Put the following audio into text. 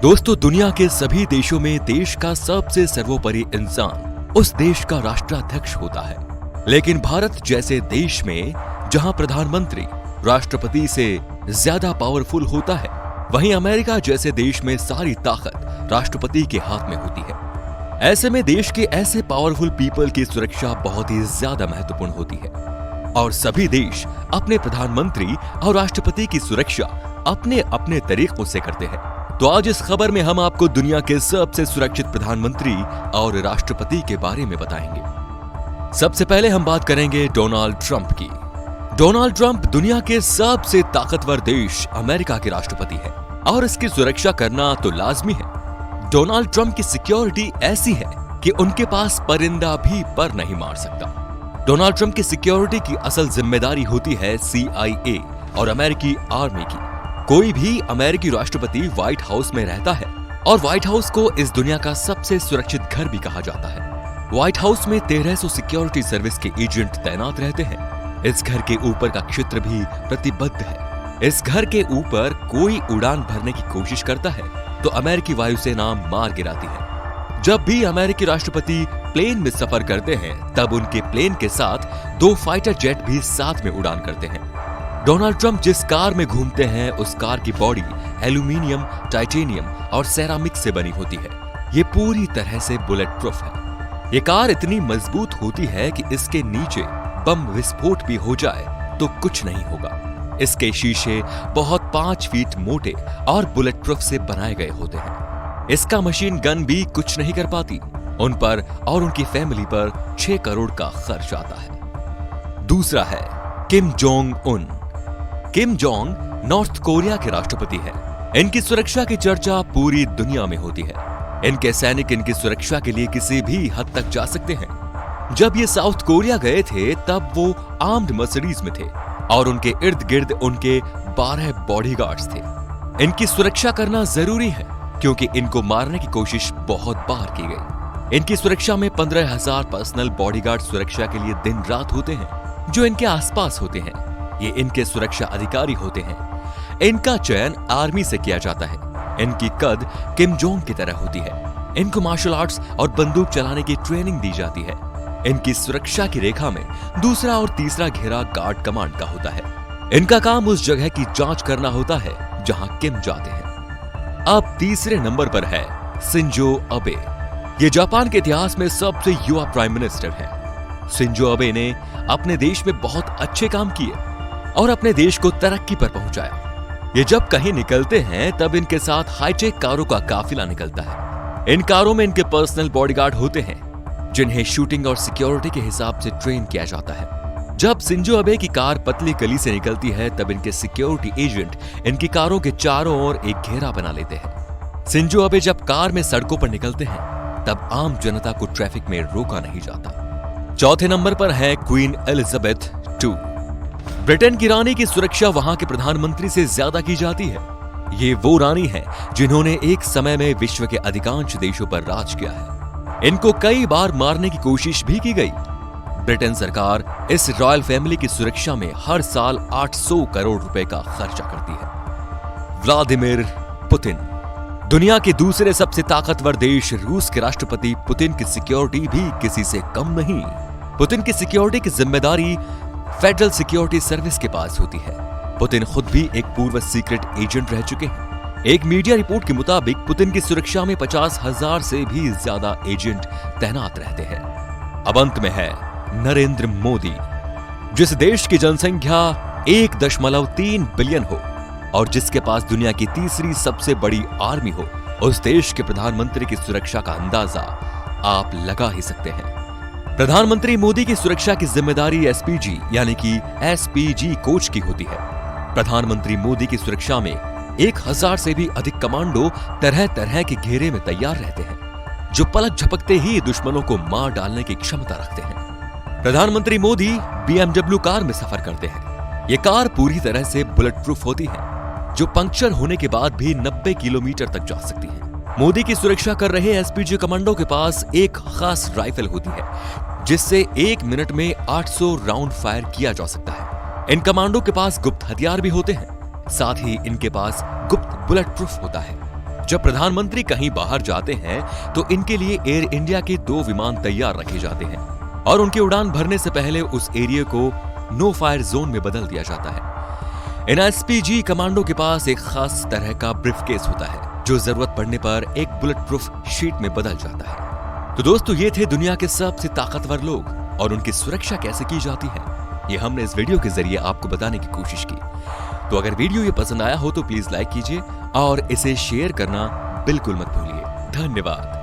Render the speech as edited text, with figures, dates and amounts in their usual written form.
दोस्तों, दुनिया के सभी देशों में देश का सबसे सर्वोपरि इंसान उस देश का राष्ट्राध्यक्ष होता है। लेकिन भारत जैसे देश में जहां प्रधानमंत्री राष्ट्रपति से ज्यादा पावरफुल होता है, वहीं अमेरिका जैसे देश में सारी ताकत राष्ट्रपति के हाथ में होती है। ऐसे में देश के ऐसे पावरफुल पीपल की सुरक्षा बहुत ही ज्यादा महत्वपूर्ण होती है और सभी देश अपने प्रधानमंत्री और राष्ट्रपति की सुरक्षा अपने अपने तरीकों से करते हैं। तो आज इस खबर में हम आपको दुनिया के सबसे सुरक्षित प्रधानमंत्री और राष्ट्रपति के बारे में बताएंगे। सबसे पहले हम बात करेंगे डोनाल्ड ट्रंप की। डोनाल्ड ट्रंप दुनिया के सबसे ताकतवर देश अमेरिका के राष्ट्रपति है और इसकी सुरक्षा करना तो लाजमी है। डोनाल्ड ट्रंप की सिक्योरिटी ऐसी है कि उनके पास परिंदा भी पर नहीं मार सकता। डोनाल्ड ट्रंप की सिक्योरिटी की असल जिम्मेदारी होती है CIA और अमेरिकी आर्मी की। कोई भी अमेरिकी राष्ट्रपति व्हाइट हाउस में रहता है और व्हाइट हाउस को इस दुनिया का सबसे सुरक्षित घर भी कहा जाता है। व्हाइट हाउस में 1300 सिक्योरिटी सर्विस के एजेंट तैनात रहते हैं। इस घर के ऊपर का क्षेत्र भी प्रतिबद्ध है। इस घर के ऊपर कोई उड़ान भरने की कोशिश करता है तो अमेरिकी वायुसेना मार गिराती है। जब भी अमेरिकी राष्ट्रपति प्लेन में सफर करते हैं तब उनके प्लेन के साथ 2 फाइटर जेट भी साथ में उड़ान करते हैं। डोनाल्ड ट्रंप जिस कार में घूमते हैं उस कार की बॉडी एल्यूमिनियम, टाइटेनियम और सेरामिक से बनी होती है। ये पूरी तरह से बुलेट प्रूफ है। ये कार इतनी मजबूत होती है कि इसके नीचे बम विस्फोट भी हो जाए तो कुछ नहीं होगा। इसके शीशे बहुत 5 फीट मोटे और बुलेट प्रूफ से बनाए गए होते हैं। इसका मशीन गन भी कुछ नहीं कर पाती। उन पर और उनकी फैमिली पर 6 करोड़ का खर्च आता है। दूसरा है Kim Jong Un. Kim Jong north Korea के राष्ट्रपति हैं। इनकी सुरक्षा की चर्चा पूरी दुनिया में होती है। इनके सैनिक इनकी सुरक्षा के लिए किसी भी हद तक जा सकते हैं। जब ये साउथ कोरिया गए थे तब वो आर्म्ड मर्सिडीज में थे और उनके इर्द गिर्द उनके 12 बॉडीगार्ड्स थे। इनकी सुरक्षा करना जरूरी है क्योंकि इनको मारने की कोशिश बहुत बार की गई। इनकी सुरक्षा में 15,000 पर्सनल बॉडीगार्ड सुरक्षा के लिए दिन रात होते हैं जो इनके आसपास होते हैं। ये इनके सुरक्षा अधिकारी होते हैं। इनका चयन आर्मी से किया जाता है। इनकी कद किम जोंग की तरह होती है। इनको मार्शल आर्ट्स और बंदूक चलाने की ट्रेनिंग दी जाती है। इनकी सुरक्षा की रेखा में दूसरा और तीसरा घेरा गार्ड कमांड का होता है। इनका काम उस जगह की जांच करना होता है जहां किम जाते हैं। अब तीसरे नंबर पर है शिंजो अबे। ये जापान के इतिहास में सबसे युवा प्राइम मिनिस्टर हैं। शिंजो अबे ने अपने देश में बहुत अच्छे काम किए और अपने देश को तरक्की पर पहुंचाया। ये जब कहीं निकलते हैं तब इनके साथ हाईटेक कारों का काफिला निकलता है। इन कारों में इनके पर्सनल बॉडीगार्ड होते हैं जिन्हें शूटिंग और सिक्योरिटी के हिसाब से ट्रेन किया जाता है। जब शिंजो अबे की कार पतली गली से निकलती है तब इनके सिक्योरिटी एजेंट इनकी कारों के चारों ओर एक घेरा बना लेते हैं। शिंजो अबे जब कार में सड़कों पर निकलते हैं तब आम जनता को ट्रैफिक में रोका नहीं जाता। चौथे नंबर पर है क्वीन एलिजाबेथ II। ब्रिटेन की रानी की सुरक्षा वहां के प्रधानमंत्री से ज्यादा की जाती है। ये वो रानी है जिन्होंने एक समय में विश्व के अधिकांश देशों पर राज किया है। इनको कई बार मारने की कोशिश भी की गई। ब्रिटेन सरकार इस रॉयल फैमिली की सुरक्षा में हर साल 800 करोड़ रुपए का खर्चा करती है। Vladimir Putin. दुनिया के दूसरे सबसे ताकतवर देश रूस के राष्ट्रपति पुतिन की सिक्योरिटी भी किसी से कम नहीं। पुतिन की सिक्योरिटी की जिम्मेदारी फेडरल सिक्योरिटी सर्विस के पास होती है। पुतिन खुद भी एक पूर्व सीक्रेट एजेंट रह चुके हैं। एक मीडिया रिपोर्ट के मुताबिक पुतिन की सुरक्षा में 50,000 से भी ज्यादा एजेंट तैनात रहते हैं। अब अंत में है नरेंद्र मोदी। जिस देश की जनसंख्या 1.3 बिलियन हो और जिसके पास दुनिया की तीसरी सबसे बड़ी आर्मी हो, उस देश के प्रधानमंत्री की सुरक्षा का अंदाजा आप लगा ही सकते हैं। प्रधानमंत्री मोदी की सुरक्षा की जिम्मेदारी SPG यानी कि SPG कोच की होती है। प्रधानमंत्री मोदी की सुरक्षा में 1000 से भी अधिक कमांडो तरह तरह के घेरे में तैयार रहते हैं जो पलक झपकते ही दुश्मनों को मार डालने की क्षमता रखते हैं। प्रधानमंत्री मोदी BMW कार में सफर करते हैं। ये कार पूरी तरह से बुलेट प्रूफ होती है जो पंक्चर होने के बाद भी 90 किलोमीटर तक जा सकती है। मोदी की सुरक्षा कर रहे SPG कमांडो के पास एक खास राइफल होती है जिससे 1 मिनट में 800 राउंड फायर किया जा सकता है। इन कमांडो के पास गुप्त हथियार भी होते हैं। साथ ही इनके पास गुप्त बुलेट प्रूफ होता है। जब प्रधानमंत्री कहीं बाहर जाते हैं तो इनके लिए एयर इंडिया के 2 विमान तैयार रखे जाते हैं और उनकी उड़ान भरने से पहले उस एरिया को नो फायर जोन में बदल दिया जाता है। एनएसपीजी कमांडो के पास एक खास तरह का ब्रीफकेस होता है जो जरूरत पड़ने पर एक बुलेट प्रूफ शीट में बदल जाता है। तो दोस्तों, ये थे दुनिया के सबसे ताकतवर लोग और उनकी सुरक्षा कैसे की जाती है, ये हमने इस वीडियो के जरिए आपको बताने की कोशिश की। तो अगर वीडियो ये पसंद आया हो तो प्लीज लाइक कीजिए और इसे शेयर करना बिल्कुल मत भूलिए। धन्यवाद।